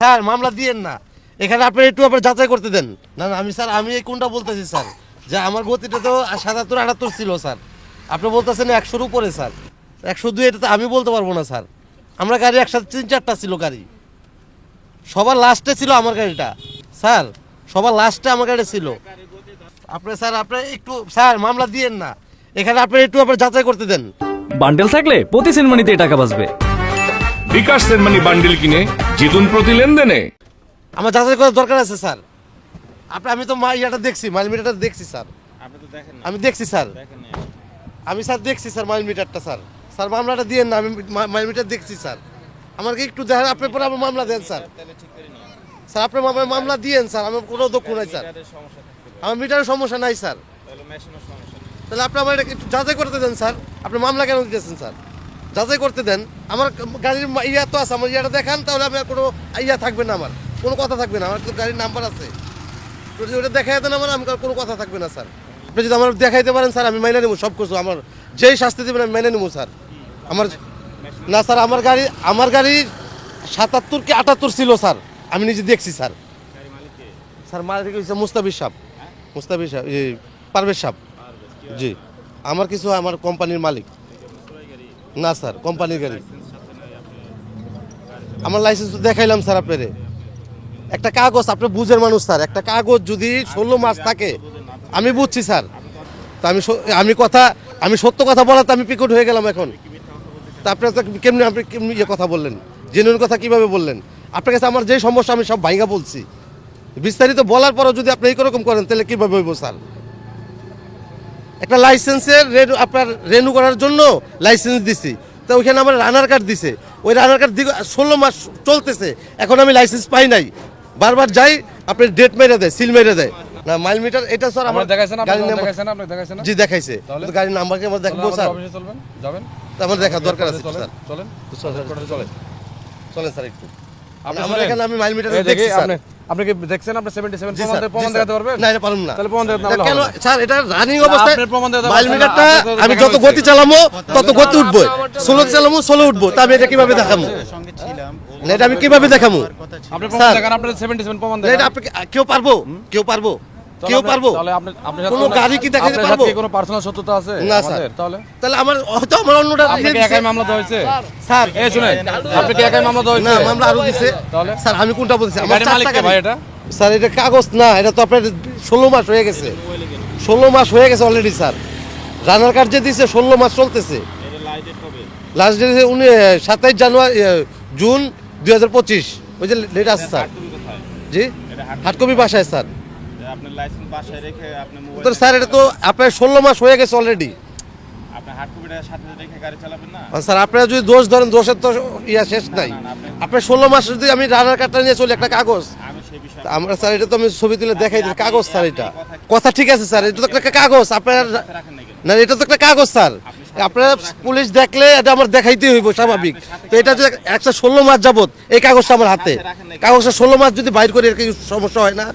Sir মামলা দিয়েন না, এখানে আপনি একটু আপনার যাচাই করতে দেন। না না আমি স্যার আমি এই কোনটা বলতেছি স্যার, যে আমার গতিটা তো ৭৭-৭৮ ছিল স্যার, আপনি বলতেছেন ১০০-র উপরে স্যার, ১০২ এটা তো আমি বলতে পারবো না স্যার। আমরা গাড়ি একসাথে ৩-৪টা ছিল গাড়ি, সবার লাস্টে ছিল আমার গাড়িটা স্যার, সবার লাস্টে আমার গাড়ি ছিল। আপনি স্যার আপনি একটু স্যার মামলা দিয়েন না, এখানে আপনি একটু আপনার যাচাই করতে দেন। বান্ডেল থাকলে প্রতি সেনমানিতে টাকা বাঁচবে। বিকাশ সেনমানি বান্ডিল কিনে জিতুন প্রতি লেনদেনে। আমার যাচাই করার দরকার আছে স্যার। আমি তো ইয়াটা দেখছি, মাইল মিটারটা দেখছি স্যার, আমি দেখছি স্যার, আমি স্যার দেখছি স্যার মাইল মিটারটা স্যার। স্যার মামলাটা দিয়েন না, আমি মাইল মিটার দেখছি স্যার, আমাকে একটু দেখেন, আপনি পরে আমার মামলা দেন স্যার। স্যার আপনি মামলা দিয়েন স্যার, আমার কোনো দুঃখ নাই স্যার, আমার মিটারের সমস্যা নাই স্যার। তাহলে আপনি আমার একটু যাচাই করতে দেন স্যার, আপনি মামলা কেন দিতেছেন স্যার? যাচাই করতে দেন, আমার গাড়ির ইয়া তো আছে, আমার ইয়াটা দেখান, তাহলে আমি আর কোনো ইয়া থাকবে না, আমার কোনো কথা থাকবে না, আমার তো গাড়ির নাম্বার আছে, যদি ওটা দেখাই দেন আমার, আমি কোনো কথা থাকবে না স্যার। আপনি যদি আমার দেখাইতে পারেন স্যার, আমি মাইনে নেবো সব কিছু, আমার যেই শাস্তি দেবেন আমি মেনে নেবো স্যার। আমার না স্যার, আমার গাড়ি ৭৭ কি ৭৮ ছিল স্যার, আমি নিজে দেখছি স্যার। স্যার মালিক হচ্ছে মুস্তাফিজ সাহেব, মুস্তাফিজ সাহেব, পারভেজ সাহেব। জি আমার কিছু, আমার কোম্পানির মালিক না স্যার, কোম্পানির গাড়ি। আমার লাইসেন্স দেখাইলাম স্যার আপনারে, একটা কাগজ, আপনি বুঝের মানুষ স্যার, একটা কাগজ যদি ১৬ মাস থাকে, আমি বুঝছি স্যার, তো আমি সত্য কথা বলাতে আমি পিকট হয়ে গেলাম এখন। তা আপনার তো কেমনি কথা বললেন, জেনুইন কথা কিভাবে বললেন? আপনার কাছে আমার যে সমস্যা আমি সব ভাইঙ্গা বলছি, বিস্তারিত বলার পরও যদি আপনি এইরকম করেন তাহলে কীভাবে হইব স্যার? একটা লাইসেন্সের আপনার রেনু করার জন্য লাইসেন্স দিছি, তো ওইখানে আমার রানার কার্ড দিছে, ওই রানার কার্ড ১৬ মাস চলতেছে, এখন আমি লাইসেন্স পাই নাই, বারবার যাই, আপনি ডেট মেরে দেয়, সিল মেরে দেয় না। মাইল মিটার এটা স্যার আমার জি দেখাইছে, গাড়ির নাম্বার কি আমার দেখবো স্যার? আমার দেখার দরকার আছে স্যার, চলেন চলেন স্যার একটু। আমার এখানে আমি মাইল মিটার দেখছি স্যার। আপনি কি দেখছেন? আপনি 77 প্রমাণ দেখাতে পারবেন? না এটা পারুম না। তাহলে প্রমাণ দেখাতে না কেন স্যার? এটা রানিং অবস্থায় আপনি প্রমাণ দেখাতে মাইল মিটারটা আমি যত গতি চালামো তত গতি উঠবো, স্লো চালামো স্লো উঠবো, তা আমি এটা কিভাবে দেখামু? না এটা আমি কিভাবে দেখামু? আপনি প্রমাণ দেখান, আপনি 77 প্রমাণ দেখান। এটা আপনি কেউ পারবো? কেউ পারবো? কেউ পারবো? তাহলে আপনি কোনো গাড়ি কি দেখাতে পারবো? কোনো পার্সোনাল সত্যতা আছে না স্যার। তাহলে আমার হয়তো আমার অন্যটা আপনি কি একাই মামলা দেওয়া হয়েছে স্যার? এই শুনেন, আপনি কি একাই মামলা দেওয়া না হয়েছে? মামলা আরো দিছে তাহলে স্যার, আমি কোনটা বলছি? আমার গাড়ির মালিক ৪ কে টাকা ভাই এটা? স্যার এটা কাগজ না, এটা তো আপনার ১৬ মাস হয়ে গেছে, ১৬ মাস হয়ে গেছে অলরেডি স্যার। রানার কার্ড যে দিছে ১৬ মাস চলতেছে, লাস্ট ডেট ২৭ জানুয়ারি জুন ২০২৫, ওই যে ডেট আছে স্যার। জি হার্ড কপি বাসায় স্যার। আপনার লাইসেন্স বাসায় রেখে আপনি তো স্যার এটা তো আপনার ১৬ মাস হয়ে গেছে অলরেডি। আপনি হার্ড কপিটা সাথে রেখে গাড়ি চালাবেন না? স্যার আপনারা যদি দোষ ধরেন, দোষের তো ইয়া শেষ নাই। আপনার ১৬ মাস যদি আমি রানার কার্ডটা নিয়ে চলি, একটা কাগজ, আমি সেই বিষয়ে আমরা স্যার এটা তো আমি ছবি তুলে দেখাই দিই, কাগজ স্যার, এটা কথা ঠিক আছে স্যার, এটা তো একটা কাগজ আপনার, রাখেন নাকি? না এটা তো একটা কাগজ স্যার, আপনার পুলিশ দেখলে এটা আমার দেখাইতেই হইব স্বাভাবিক। তো এটা যদি ১১৬ মাস যাবত এই কাগজটা আমার হাতে, কাগজটা ১৬ মাস যদি বাইর করি এর কি সমস্যা হয় না?